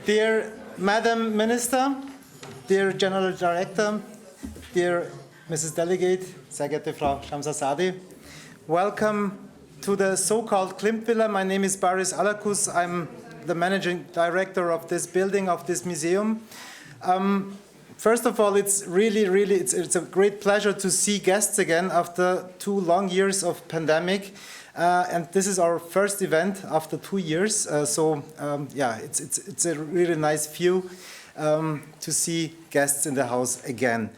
Dear Madam Minister, dear General Director, dear Mrs. Delegate, sehr geehrte Frau Asadi, welcome to the so-called Klimt Villa. My name is Baris Alakus. I'm the managing director of this building, of this museum. First of all, it's a great pleasure to see guests again after 2 long years of pandemic. And this is our first event after 2 years. Yeah, it's a really nice view to see guests in the house again.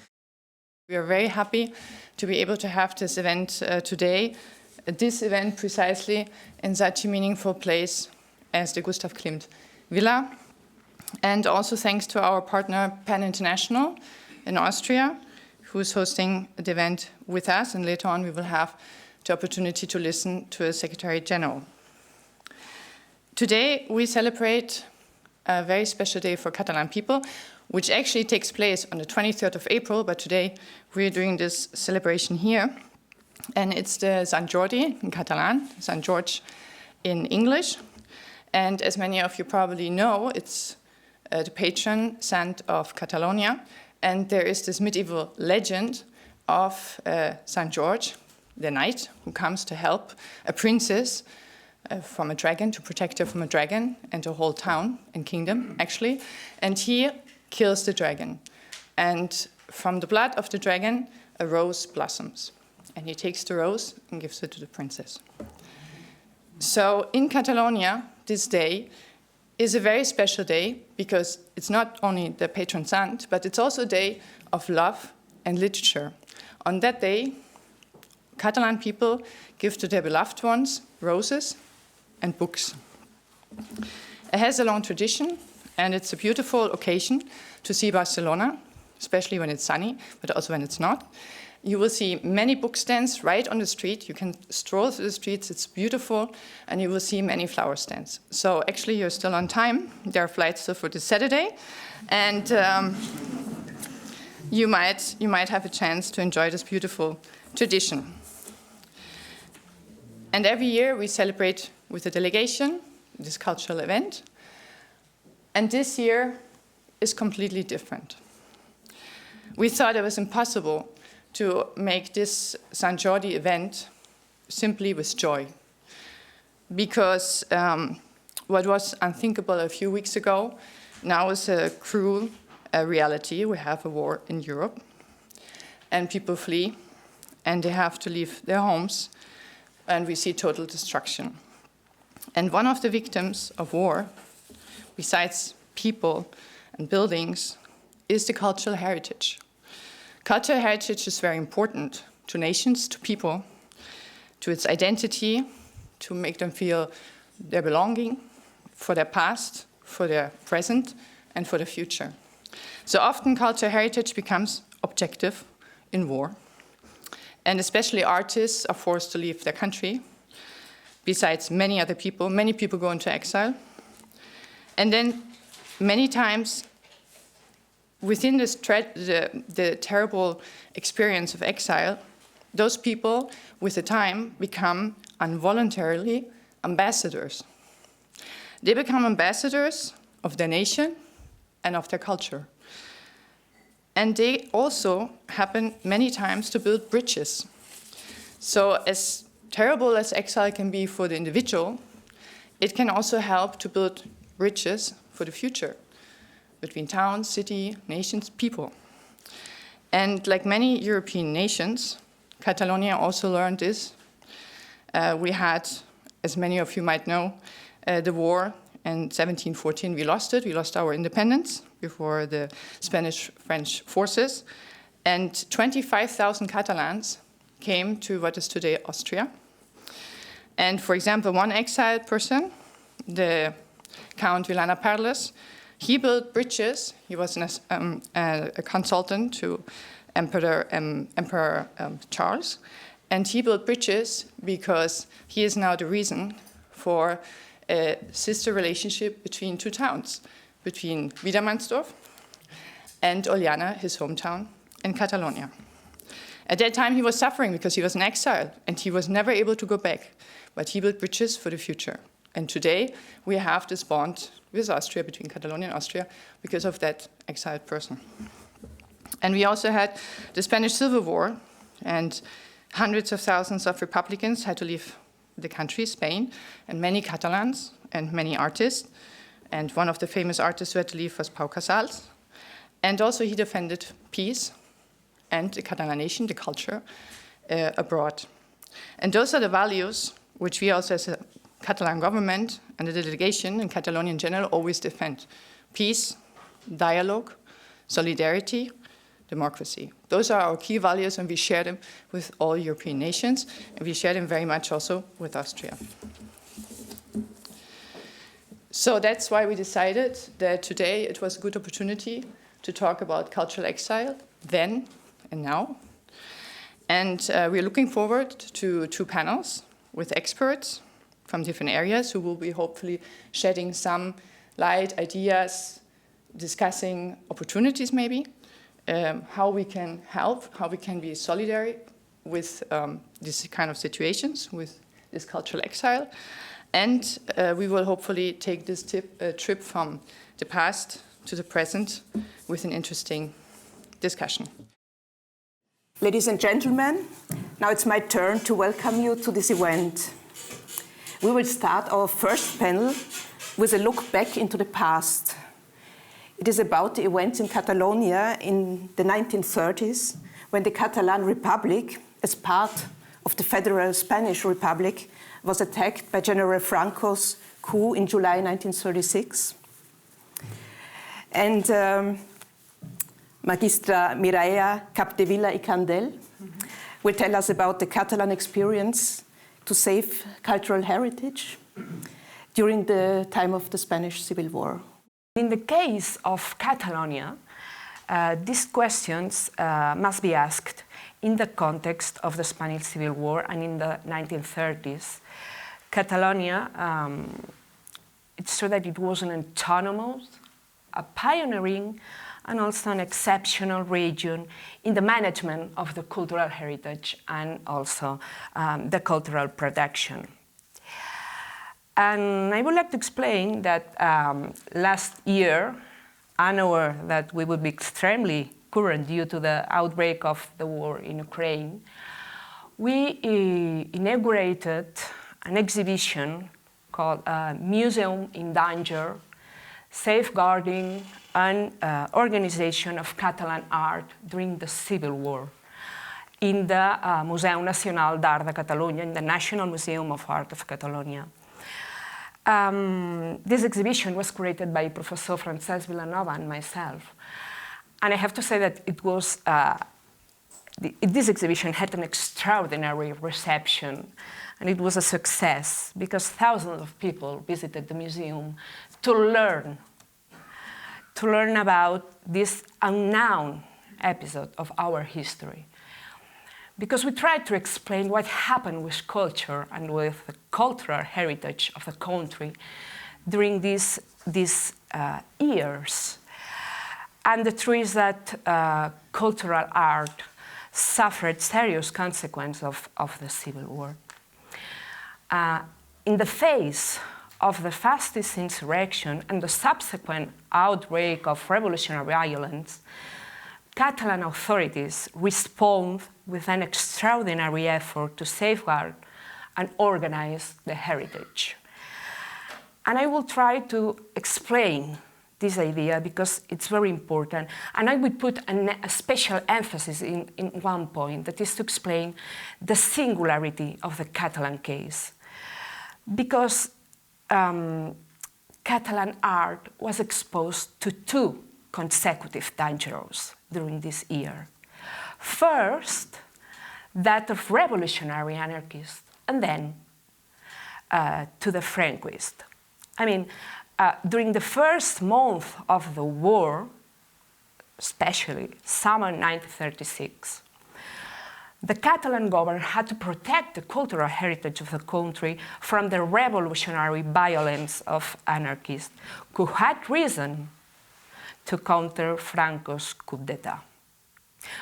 We are very happy to be able to have this event today. This event precisely in such a meaningful place as the Gustav Klimt Villa. And also thanks to our partner PEN International in Austria, who is hosting the event with us. And later on we will have the opportunity to listen to a Secretary General. Today we celebrate a very special day for Catalan people, which actually takes place on the 23rd of April, but today we're doing this celebration here. And it's the Sant Jordi in Catalan, Sant George in English. And as many of you probably know, it's the patron saint of Catalonia. And there is this medieval legend of Sant George, the knight who comes to help a princess from a dragon, to protect her from a dragon and the whole town and kingdom, actually. And he kills the dragon. And from the blood of the dragon, a rose blossoms. And he takes the rose and gives it to the princess. So in Catalonia, this day is a very special day because it's not only the patron saint, but it's also a day of love and literature. On that day, Catalan people give to their beloved ones roses and books. It has a long tradition, and it's a beautiful occasion to see Barcelona, especially when it's sunny, but also when it's not. You will see many book stands right on the street. You can stroll through the streets, it's beautiful, and you will see many flower stands. So actually you're still on time. There are flights still for this Saturday, and you might have a chance to enjoy this beautiful tradition. And every year we celebrate with a delegation this cultural event. And this year is completely different. We thought it was impossible to make this Sant Jordi event simply with joy. Because what was unthinkable a few weeks ago now is a cruel reality. We have a war in Europe, and people flee, and they have to leave their homes, and we see total destruction. And one of the victims of war, besides people and buildings, is the cultural heritage. Cultural heritage is very important to nations, to people, to its identity, to make them feel their belonging, for their past, for their present, and for the future. So often cultural heritage becomes objective in war. And especially artists are forced to leave their country. Besides many other people, many people go into exile. And then many times within this the terrible experience of exile, those people with the time become involuntarily ambassadors. They become ambassadors of their nation and of their culture. And they also happen many times to build bridges. So as terrible as exile can be for the individual, it can also help to build bridges for the future between towns, city, nations, people. And like many European nations, Catalonia also learned this. We had, as many of you might know, the war in 1714. We lost it. We lost our independence before the Spanish-French forces. And 25,000 Catalans came to what is today Austria. And for example, one exiled person, the Count Villana Perles, he built bridges. He was a consultant to Emperor Charles. And he built bridges because he is now the reason for a sister relationship between two towns, between Wiedermannsdorf and Oliana, his hometown in Catalonia. At that time, he was suffering because he was in exile and he was never able to go back. But he built bridges for the future. And today, we have this bond with Austria, between Catalonia and Austria, because of that exiled person. And we also had the Spanish Civil War, and hundreds of thousands of Republicans had to leave the country, Spain, and many Catalans and many artists. And one of the famous artists who had to leave was Pau Casals. And also he defended peace and the Catalan nation, the culture, abroad. And those are the values which we also as a Catalan government and the delegation in Catalonia in general always defend. Peace, dialogue, solidarity, democracy. Those are our key values, and we share them with all European nations, and we share them very much also with Austria. So that's why we decided that today it was a good opportunity to talk about cultural exile then and now. And we're looking forward to 2 panels with experts from different areas who will be hopefully shedding some light, ideas, discussing opportunities maybe, how we can help, how we can be solidary with this kind of situations, with this cultural exile. And we will hopefully take this trip from the past to the present with an interesting discussion. Ladies and gentlemen, now it's my turn to welcome you to this event. We will start our first panel with a look back into the past. It is about the events in Catalonia in the 1930s, when the Catalan Republic, as part of the Federal Spanish Republic, was attacked by General Franco's coup in July 1936. And Mag.a Mireia Capdevila y Candell will tell us about the Catalan experience to save cultural heritage during the time of the Spanish Civil War. In the case of Catalonia, these questions must be asked in the context of the Spanish Civil War and in the 1930s. Catalonia, it's true that it was an autonomous, a pioneering, and also an exceptional region in the management of the cultural heritage and also the cultural production. And I would like to explain that last year, unaware that we would be extremely current due to the outbreak of the war in Ukraine, we inaugurated an exhibition called Museum in Danger, Safeguarding and Organization of Catalan Art during the Civil War in the Museu Nacional d'Art de Catalunya, in the National Museum of Art of Catalonia. This exhibition was curated by Professor Francesc Vilanova and myself. And I have to say that it was, this exhibition had an extraordinary reception, and it was a success because thousands of people visited the museum to learn about this unknown episode of our history. Because we tried to explain what happened with culture and with the cultural heritage of the country during these years. And the truth is that cultural art suffered serious consequences of the Civil War. In the face of the fascist insurrection and the subsequent outbreak of revolutionary violence, Catalan authorities respond with an extraordinary effort to safeguard and organize the heritage. And I will try to explain this idea because it's very important. And I would put a special emphasis in one point, that is to explain the singularity of the Catalan case. Because Catalan art was exposed to two consecutive dangers during this year. First, that of revolutionary anarchists, and then to the Franquist. I mean, during the first month of the war, especially summer 1936, the Catalan government had to protect the cultural heritage of the country from the revolutionary violence of anarchists who had risen to counter Franco's coup d'etat.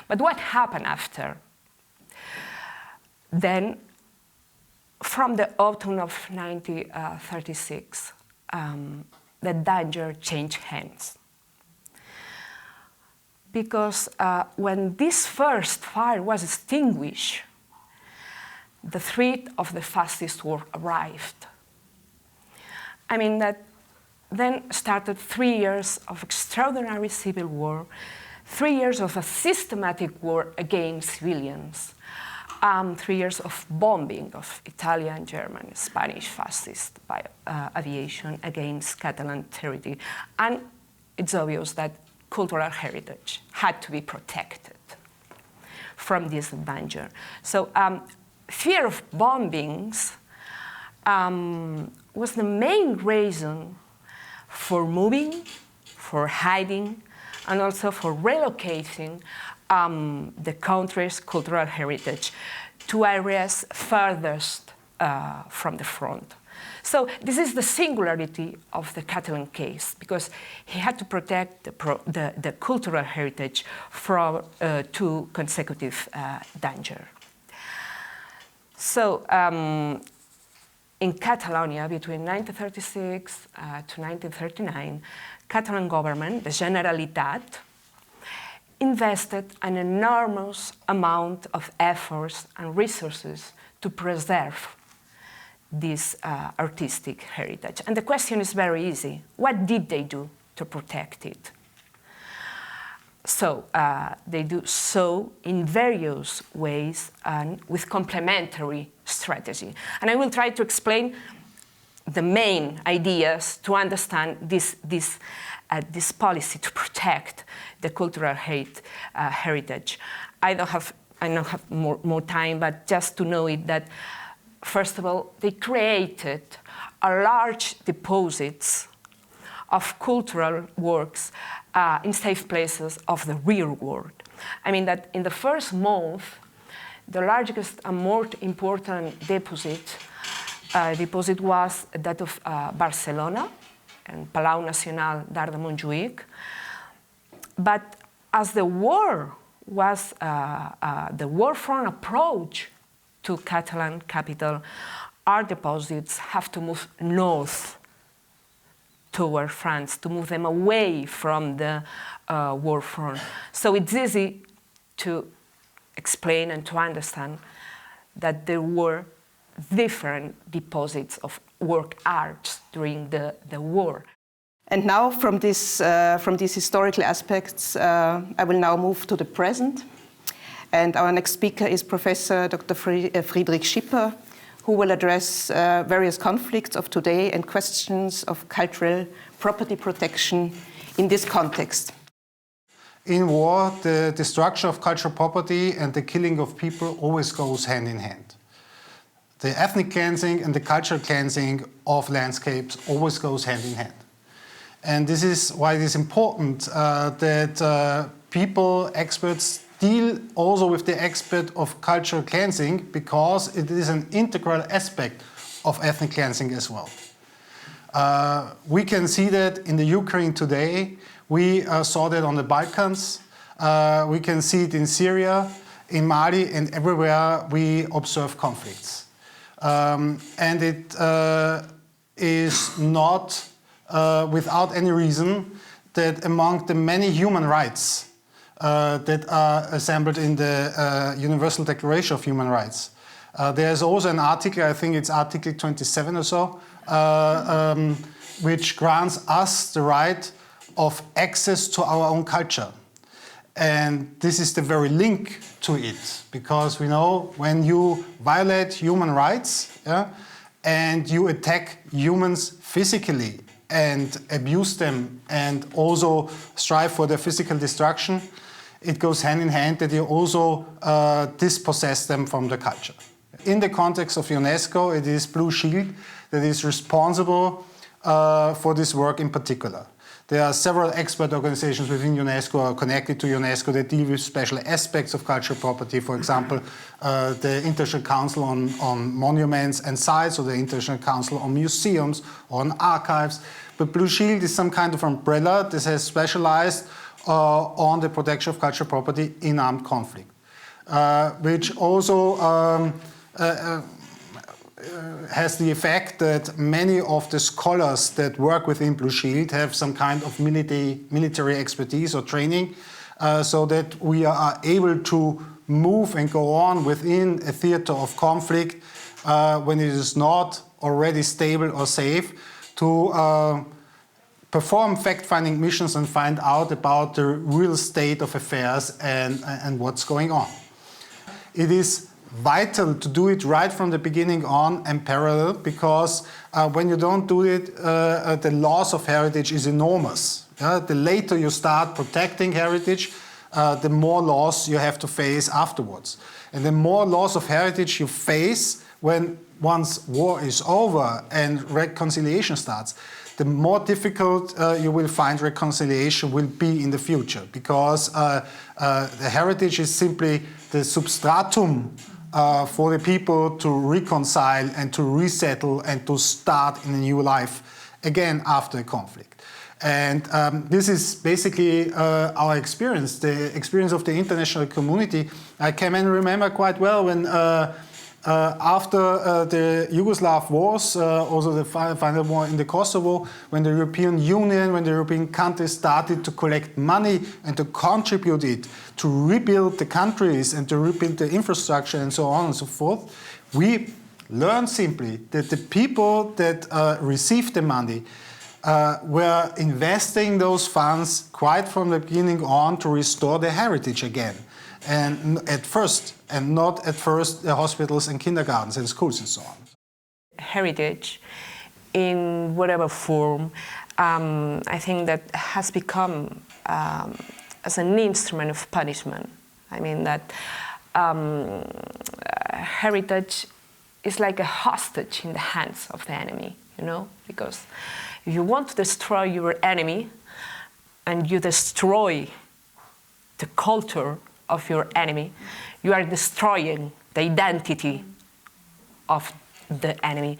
But what happened after? Then, from the autumn of 1936, the danger changed hands. Because when this first fire was extinguished, the threat of the fascist war arrived. I mean, that then started 3 years of extraordinary civil war, 3 years of a systematic war against civilians, 3 years of bombing of Italian, German, Spanish fascist aviation against Catalan territory. And it's obvious that cultural heritage had to be protected from this danger. So fear of bombings was the main reason for moving, for hiding, and also for relocating the country's cultural heritage to areas furthest from the front. So this is the singularity of the Catalan case, because he had to protect the cultural heritage from two consecutive danger. So in Catalonia, between 1936 to 1939, Catalan government, the Generalitat, invested an enormous amount of efforts and resources to preserve this artistic heritage. And the question is very easy. What did they do to protect it? So they do so in various ways and with complementary strategy. And I will try to explain the main ideas to understand this policy to protect the cultural heritage. I don't have more time, but just to know it that, first of all, they created a large deposits of cultural works in safe places of the real world. I mean that in the first month, the largest and more important deposit was that of Barcelona and Palau Nacional d'Art de Montjuïc. But as the war was the war-front approach to Catalan capital, art deposits have to move north toward France, to move them away from the war front. So it's easy to explain and to understand that there were different deposits of work arts during the war. And now from these historical aspects, I will now move to the present. And our next speaker is Professor Dr. Friedrich Schipper, who will address various conflicts of today and questions of cultural property protection in this context. In war, the destruction of cultural property and the killing of people always goes hand in hand. The ethnic cleansing and the cultural cleansing of landscapes always goes hand in hand. And this is why it is important that people, experts, deal also with the aspect of cultural cleansing, because it is an integral aspect of ethnic cleansing as well. We can see that in the Ukraine today. We saw that on the Balkans. We can see it in Syria, in Mali, and everywhere we observe conflicts. And it is not without any reason that among the many human rights that are assembled in the Universal Declaration of Human Rights. There's also an article, I think it's Article 27 or so, which grants us the right of access to our own culture. And this is the very link to it, because we know when you violate human rights, and you attack humans physically and abuse them and also strive for their physical destruction, it goes hand in hand that you also dispossess them from the culture. In the context of UNESCO, it is Blue Shield that is responsible for this work in particular. There are several expert organizations within UNESCO or connected to UNESCO that deal with special aspects of cultural property. For example, the International Council on Monuments and Sites, or the International Council on Museums or on Archives. But Blue Shield is some kind of umbrella that has specialized on the protection of cultural property in armed conflict, which also has the effect that many of the scholars that work within Blue Shield have some kind of military expertise or training, so that we are able to move and go on within a theater of conflict when it is not already stable or safe, to perform fact-finding missions and find out about the real state of affairs and what's going on. It is vital to do it right from the beginning on and parallel, because when you don't do it, the loss of heritage is enormous. The later you start protecting heritage, the more loss you have to face afterwards. And the more loss of heritage you face when once war is over and reconciliation starts, the more difficult you will find reconciliation will be in the future, because the heritage is simply the substratum for the people to reconcile and to resettle and to start in a new life again after a conflict. And this is basically our experience, the experience of the international community. I can remember quite well when after the Yugoslav wars, also the final war in the Kosovo, when the European Union, when the European countries started to collect money and to contribute it to rebuild the countries and to rebuild the infrastructure and so on and so forth, we learned simply that the people that received the money were investing those funds quite from the beginning on to restore the heritage again. And at first, and not at first the hospitals and kindergartens and schools and so on. Heritage, in whatever form, I think that has become as an instrument of punishment. I mean that heritage is like a hostage in the hands of the enemy, you know, because if you want to destroy your enemy and you destroy the culture of your enemy, you are destroying the identity of the enemy.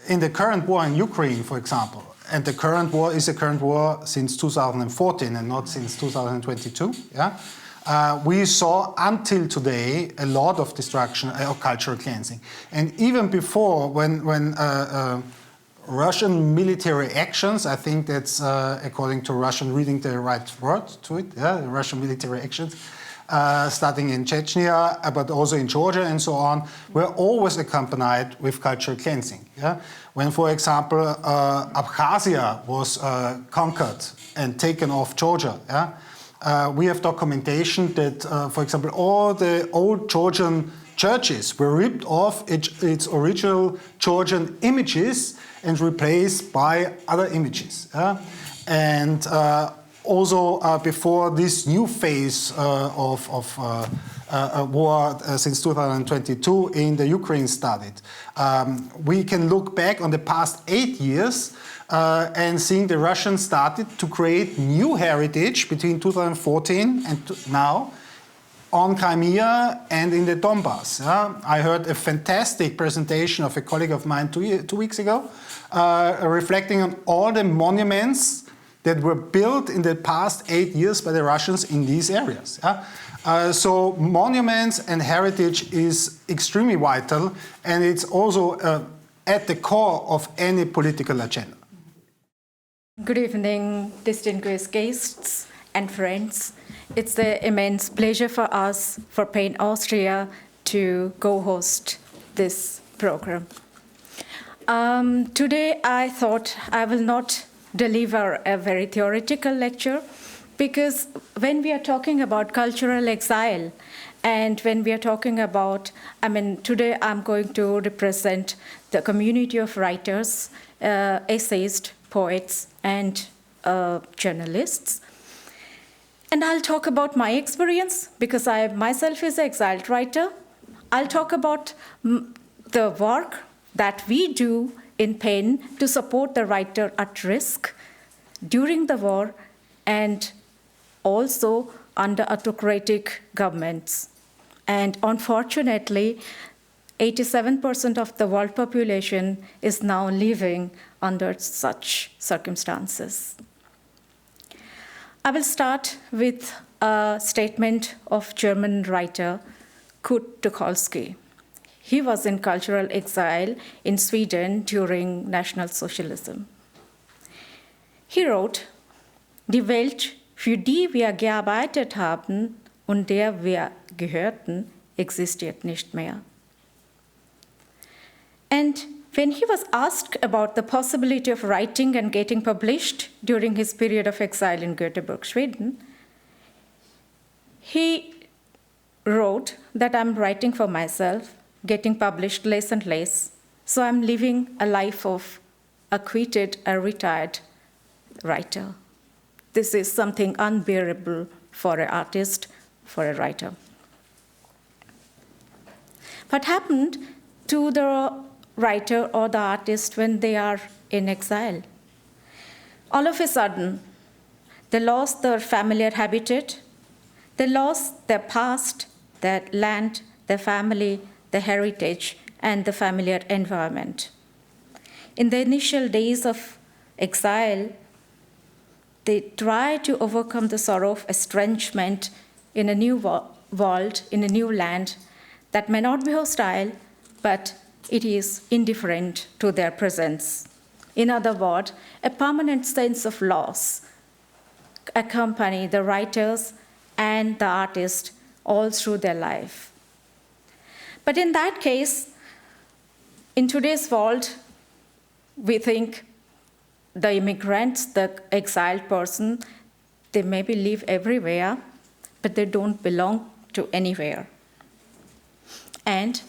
In the current war in Ukraine, for example, and the current war is a current war since 2014 and not since 2022, we saw until today a lot of destruction of cultural cleansing. And even before, when Russian military actions, I think that's according to Russian reading the right word to it, Russian military actions, starting in Chechnya, but also in Georgia and so on, were always accompanied with cultural cleansing. When, for example, Abkhazia was conquered and taken off Georgia, we have documentation that, for example, all the old Georgian churches were ripped off its original Georgian images and replaced by other images. And also, before this new phase of war since 2022 in the Ukraine started, we can look back on the past 8 years and seeing the Russians started to create new heritage between 2014 and now on Crimea and in the Donbass. I heard a fantastic presentation of a colleague of mine 2 weeks ago, reflecting on all the monuments that were built in the past 8 years by the Russians in these areas. So monuments and heritage is extremely vital, and it's also at the core of any political agenda. Good evening, distinguished guests and friends. It's an immense pleasure for us, for PEN Austria, to co-host this program. Today I thought I will not deliver a very theoretical lecture, because when we are talking about cultural exile and when we are talking about, today I'm going to represent the community of writers, essayists, poets, and journalists. And I'll talk about my experience, because I myself is an exiled writer. I'll talk about the work that we do in PEN to support the writer at risk during the war and also under autocratic governments. And unfortunately, 87% of the world population is now living under such circumstances. I will start with a statement of German writer Kurt Tucholsky. He was in cultural exile in Sweden during National Socialism. He wrote, "Die Welt, für die wir gearbeitet haben und der wir gehörten, existiert nicht mehr." And when he was asked about the possibility of writing and getting published during his period of exile in Göteborg, Sweden, he wrote that I'm writing for myself, getting published less and less, so I'm living a life of a quitted, a retired writer. This is something unbearable for an artist, for a writer. What happened to the writer or the artist when they are in exile? All of a sudden, they lost their familiar habitat, they lost their past, their land, their family, their heritage, and the familiar environment. In the initial days of exile, they try to overcome the sorrow of estrangement in a new world, in a new land that may not be hostile, but it is indifferent to their presence. In other words, a permanent sense of loss accompany the writers and the artist all through their life. But in that case, in today's world, we think the immigrants, the exiled person, they maybe live everywhere, but they don't belong to anywhere. And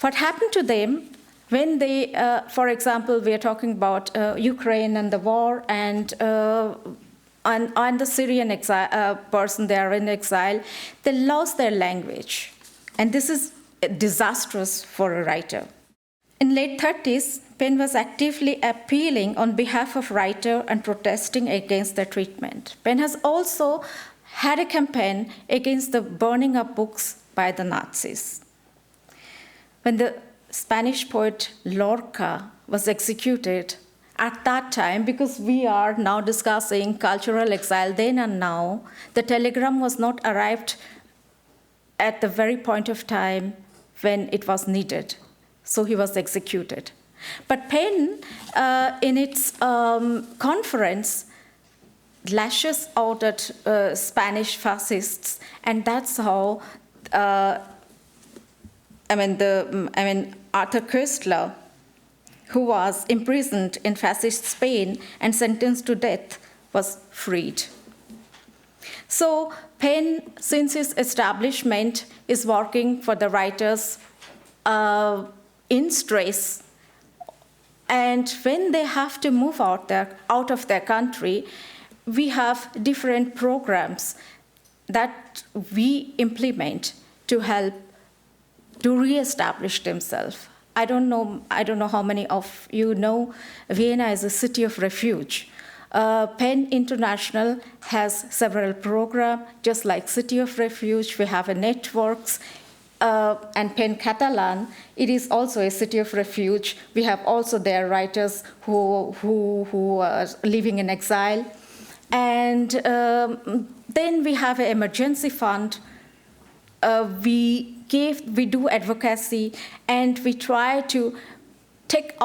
what happened to them when they, for example, we are talking about Ukraine and the war and the Syrian person, they are in exile, they lost their language. And this is disastrous for a writer. In late 30s, PEN was actively appealing on behalf of writers and protesting against their treatment. PEN has also had a campaign against the burning of books by the Nazis. When the Spanish poet Lorca was executed, at that time, because we are now discussing cultural exile then and now, the telegram was not arrived at the very point of time when it was needed. So he was executed. But PEN, in its conference, lashes out at Spanish fascists, and that's how Arthur Koestler, who was imprisoned in fascist Spain and sentenced to death, was freed. So PEN, since its establishment, is working for the writers in stress. And when they have to move out of their country, we have different programs that we implement to help to reestablish themselves. I don't know how many of you know Vienna is a city of refuge. PEN International has several programs, just like City of Refuge. We have networks, and PEN Catalan, it is also a city of refuge. We have also their writers who are living in exile. And then we have an emergency fund. We do advocacy, and we try to take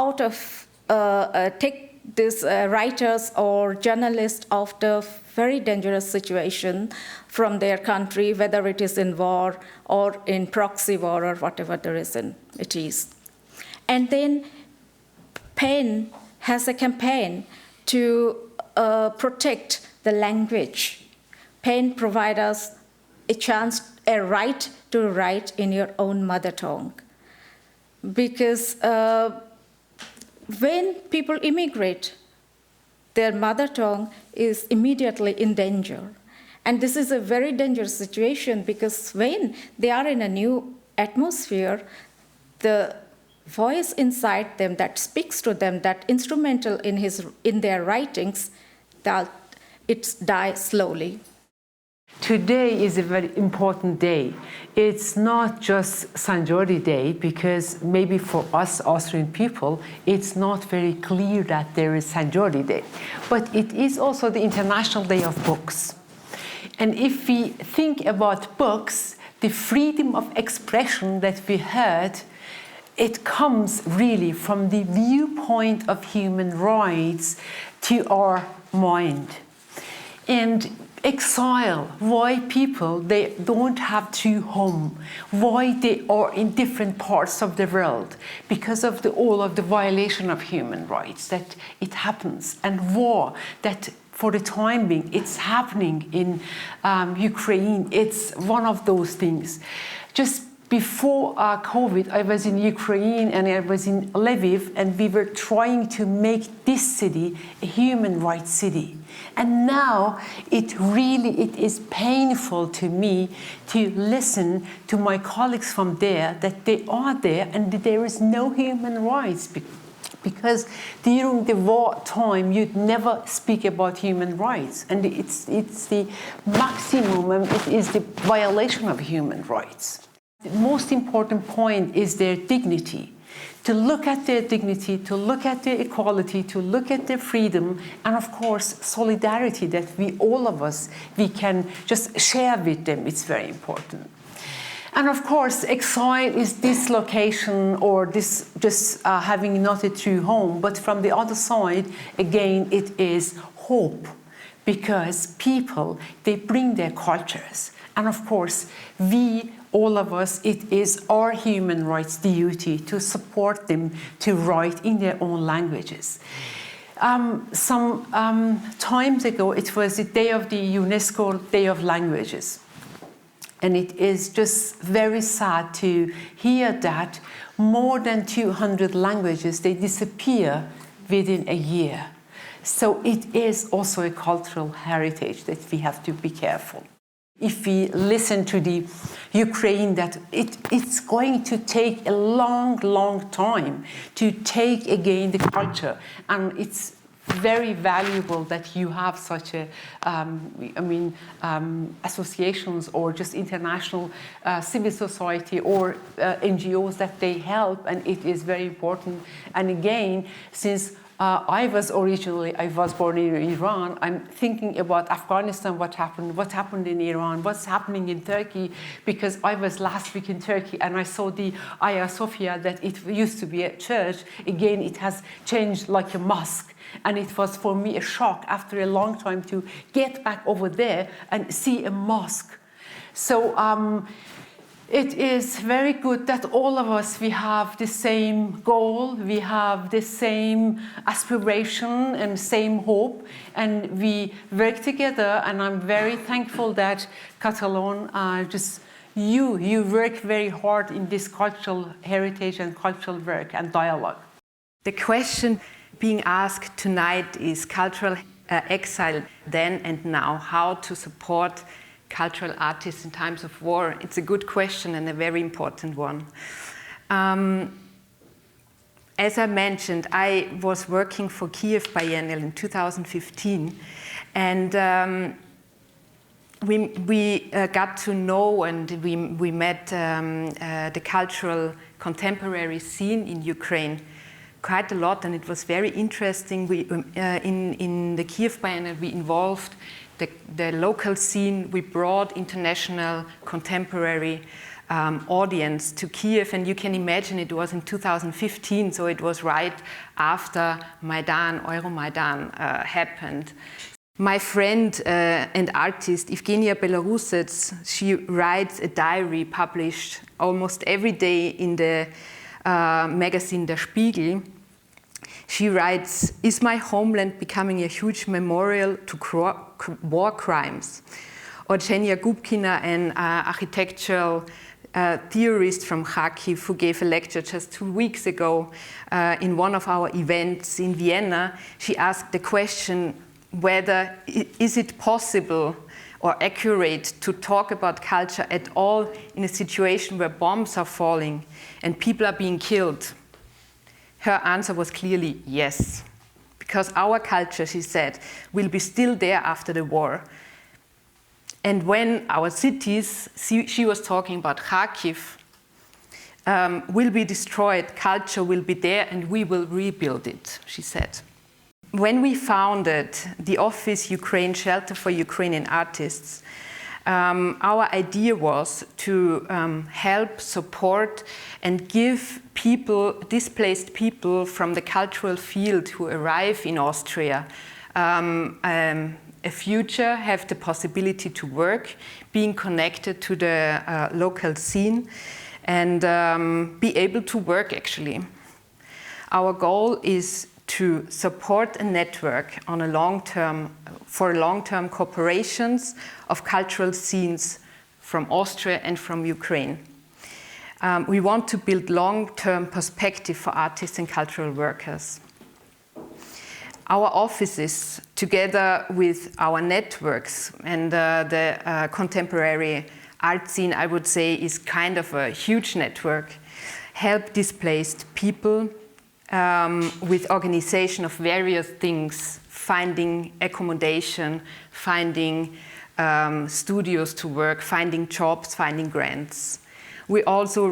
these writers or journalists out of very dangerous situation from their country, whether it is in war or in proxy war or whatever the reason it is. And then PEN has a campaign to protect the language. PEN provides us a right to write in your own mother tongue. because when people immigrate, their mother tongue is immediately in danger. And this is a very dangerous situation because when they are in a new atmosphere, the voice inside them that speaks to them, that instrumental in their writings, that it dies slowly. Today is a very important day. It's not just Sant Jordi Day, because maybe for us Austrian people, it's not very clear that there is Sant Jordi Day. But it is also the International Day of Books. And if we think about books, the freedom of expression that we heard, it comes really from the viewpoint of human rights to our mind. And exile, why people, they don't have true home, why they are in different parts of the world, because of all of the violation of human rights, that it happens, and war, that for the time being, it's happening in Ukraine. It's one of those things. Just before COVID, I was in Ukraine and I was in Lviv, and we were trying to make this city a human rights city. And now it is painful to me to listen to my colleagues from there that they are there and that there is no human rights. Because during the war time, you'd never speak about human rights. And it's the maximum, and it is the violation of human rights. The most important point is their dignity. To look at their dignity, to look at their equality, to look at their freedom, and of course, solidarity that all of us, we can just share with them. It's very important. And of course, exile is dislocation or this just having not a true home. But from the other side, again, it is hope, because people, they bring their cultures. And of course, all of us, it is our human rights duty to support them to write in their own languages. Some times ago, it was the day of the UNESCO Day of Languages. And it is just very sad to hear that more than 200 languages, they disappear within a year. So it is also a cultural heritage that we have to be careful. If we listen to the Ukraine, that it's going to take a long, long time to take again the culture. And it's very valuable that you have such a, associations or just international civil society or NGOs that they help, and it is very important. And again, since I was born in Iran, I'm thinking about Afghanistan, what happened in Iran, what's happening in Turkey, because I was last week in Turkey and I saw the Hagia Sophia, that it used to be a church. Again, it has changed like a mosque. And it was for me a shock after a long time to get back over there and see a mosque. So it is very good that all of us, we have the same goal, we have the same aspiration and same hope, and we work together. And I'm very thankful that Catalan, you work very hard in this cultural heritage and cultural work and dialogue. The question being asked tonight is cultural exile then and now, how to support cultural artists in times of war. It's a good question and a very important one. As I mentioned, I was working for Kiev Biennial in 2015, and we got to know and we met the cultural contemporary scene in Ukraine quite a lot, and it was very interesting. We, in the Kiev Biennial, we involved the local scene. We brought international contemporary audience to Kiev, and you can imagine it was in 2015, so it was right after Euromaidan happened. My friend and artist Evgenia Belarusets, she writes a diary published almost every day in the magazine Der Spiegel. She writes, "Is my homeland becoming a huge memorial to war crimes?" Or Zhenya Gubkina, an architectural a theorist from Kharkiv who gave a lecture just 2 weeks ago in one of our events in Vienna. She asked the question whether is it possible or accurate to talk about culture at all in a situation where bombs are falling and people are being killed. Her answer was clearly yes, because our culture, she said, will be still there after the war. And when our cities, she was talking about Kharkiv, will be destroyed, culture will be there and we will rebuild it, she said. When we founded the Office Ukraine Shelter for Ukrainian Artists, our idea was to help, support, and give people, displaced people from the cultural field who arrive in Austria, a future, have the possibility to work, being connected to the local scene, and be able to work actually. Our goal is to support a network on a for long-term cooperations of cultural scenes from Austria and from Ukraine. We want to build long-term perspective for artists and cultural workers. Our offices, together with our networks and the contemporary art scene, I would say, is kind of a huge network, help displaced people with organization of various things, finding accommodation, finding studios to work, finding jobs, finding grants. We also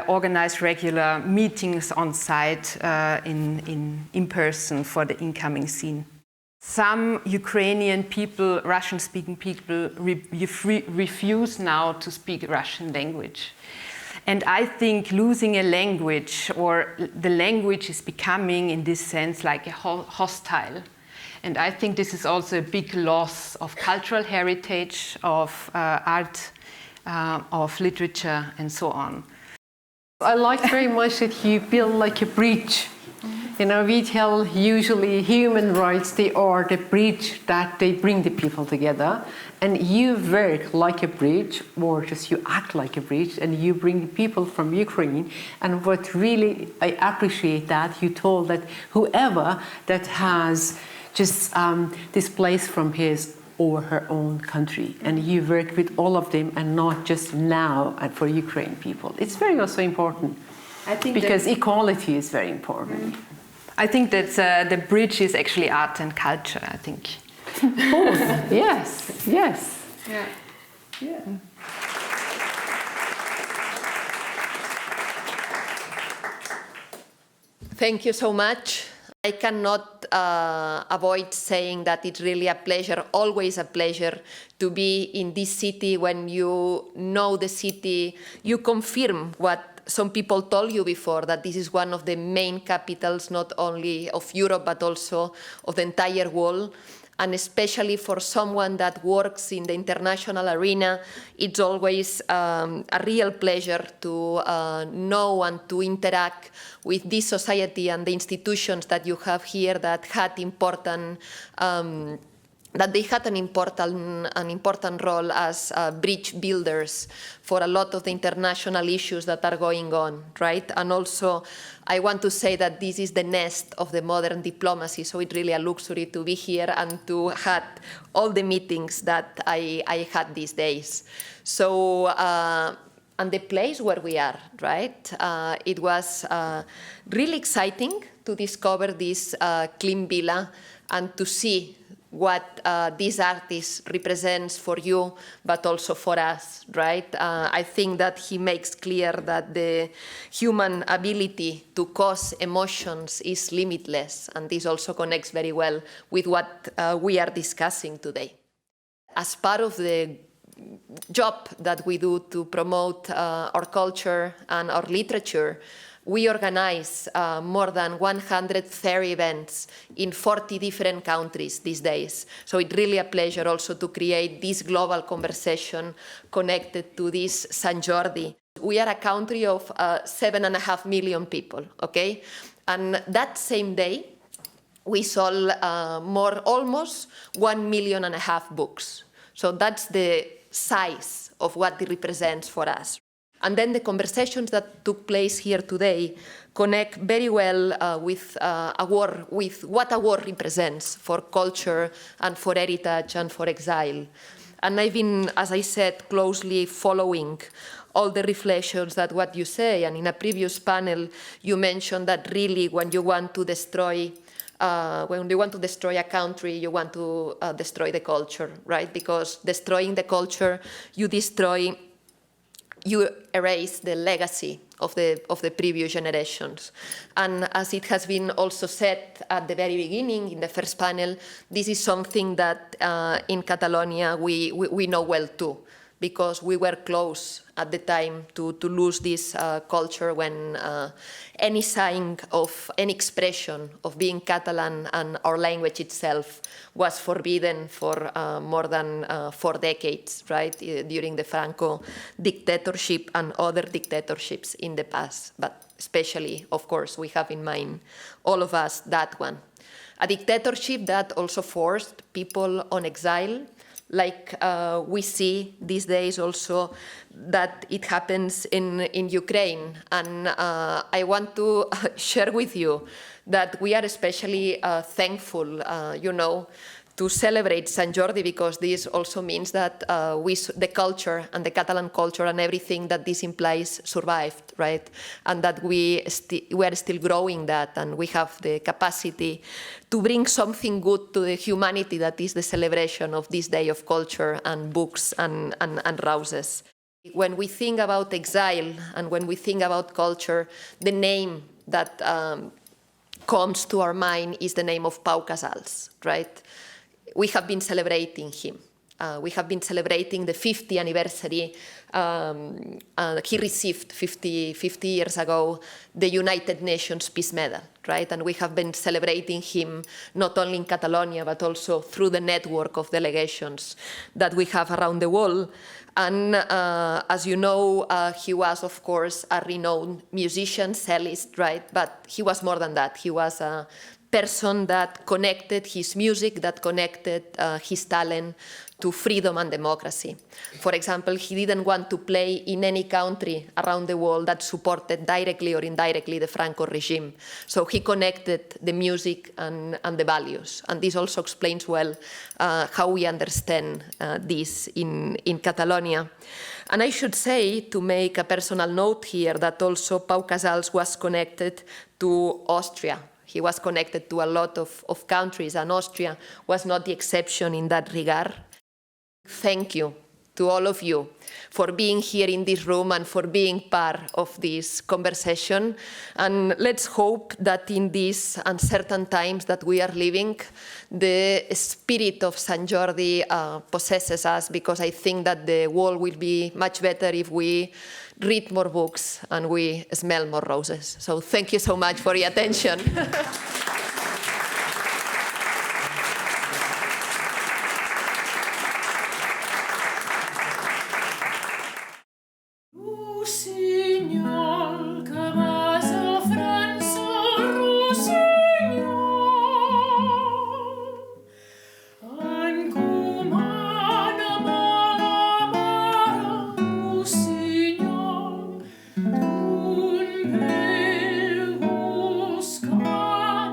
organize regular meetings on site in person for the incoming scene. Some Ukrainian people, Russian-speaking people, refuse now to speak Russian language. And I think losing a language, or the language is becoming, in this sense, like a hostile. And I think this is also a big loss of cultural heritage, of art, of literature, and so on. I like very much that you build like a bridge. You know, we tell usually human rights, they are the bridge that they bring the people together. And you work like a bridge, or just you act like a bridge, and you bring people from Ukraine. And what really, I appreciate that you told that whoever that has just displaced from his or her own country, and you work with all of them and not just now and for Ukraine people. It's very also important, I think, because equality is very important. I think that the bridge is actually art and culture, I think. Both, yes, yes. Yeah. Yeah. Thank you so much. I cannot avoid saying that it's really a pleasure, always a pleasure, to be in this city. When you know the city, you confirm what some people told you before, that this is one of the main capitals, not only of Europe, but also of the entire world. And especially for someone that works in the international arena, it's always a real pleasure to know and to interact with this society and the institutions that you have here that had important that they had an important role as bridge builders for a lot of the international issues that are going on, right? And also, I want to say that this is the nest of the modern diplomacy, so it's really a luxury to be here and to have all the meetings that I had these days. So, and the place where we are, right? It was really exciting to discover this clean villa and to see what this artist represents for you, but also for us, right? I think that he makes clear that the human ability to cause emotions is limitless, and this also connects very well with what we are discussing today. As part of the job that we do to promote our culture and our literature, we organize more than 130 events in 40 different countries these days. So it's really a pleasure also to create this global conversation connected to this Sant Jordi. We are a country of 7.5 million people, okay? And that same day, we sold almost 1.5 million books. So that's the size of what it represents for us. And then the conversations that took place here today connect very well with what a war represents for culture and for heritage and for exile. And I've been, as I said, closely following all the reflections that what you say. And in a previous panel, you mentioned that really when you want to destroy a country, you want to destroy the culture, right? Because destroying the culture, you erase the legacy of the previous generations. And as it has been also said at the very beginning in the first panel, this is something that in Catalonia we know well too, because we were close at the time to lose this culture when any sign of any expression of being Catalan and our language itself was forbidden for more than 4 decades, right, during the Franco dictatorship and other dictatorships in the past. But especially, of course, we have in mind, all of us, that one. A dictatorship that also forced people on exile, like we see these days also that it happens in Ukraine. And I want to share with you that we are especially thankful, to celebrate Sant Jordi, because this also means that the culture and the Catalan culture and everything that this implies survived, right? And that we are still growing that, and we have the capacity to bring something good to the humanity that is the celebration of this day of culture and books and roses. When we think about exile and when we think about culture, the name that comes to our mind is the name of Pau Casals, right? We have been celebrating him. We have been celebrating the 50th anniversary. He received 50 years ago the United Nations Peace Medal, right? And we have been celebrating him not only in Catalonia, but also through the network of delegations that we have around the world. And as you know, he was, of course, a renowned musician, cellist, right? But he was more than that. He was a person that connected his music, that connected his talent to freedom and democracy. For example, he didn't want to play in any country around the world that supported directly or indirectly the Franco regime. So he connected the music and the values. And this also explains well how we understand this in Catalonia. And I should say, to make a personal note here, that also Pau Casals was connected to Austria. He was connected to a lot of countries, and Austria was not the exception in that regard. Thank you to all of you for being here in this room and for being part of this conversation. And let's hope that in these uncertain times that we are living, the spirit of Sant Jordi possesses us, because I think that the world will be much better if we read more books and we smell more roses. So thank you so much for your attention. Buscar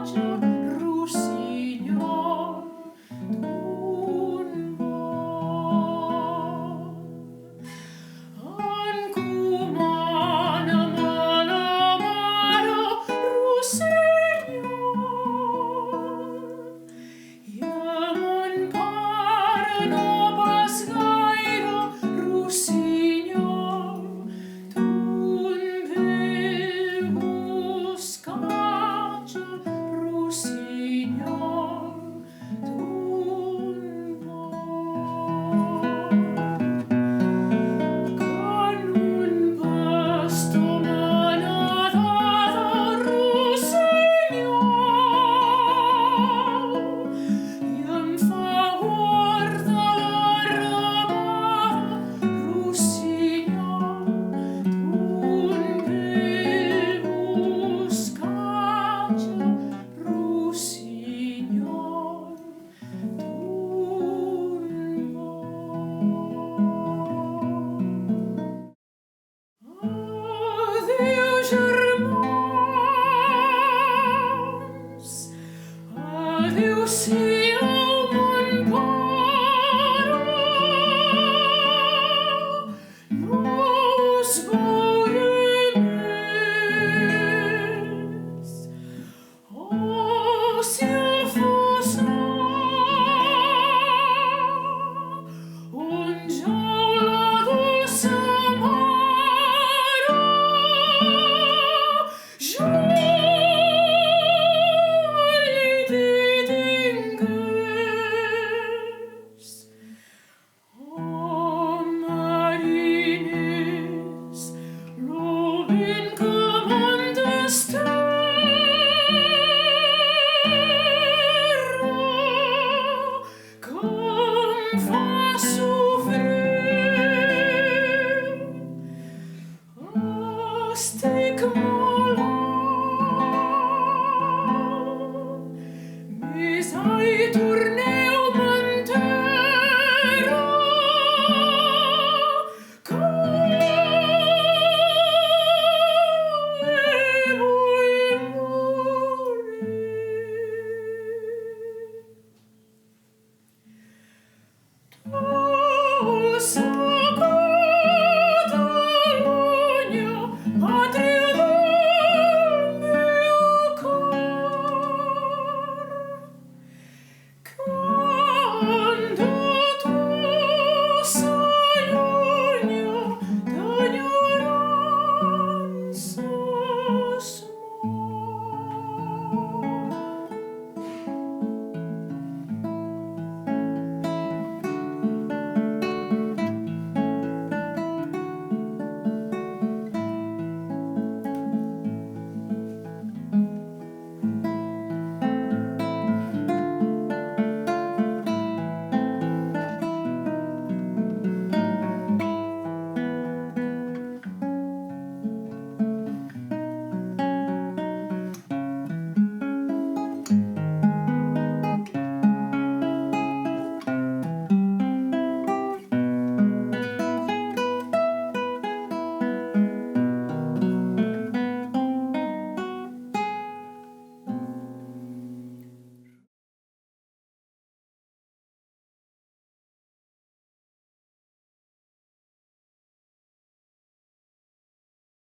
I do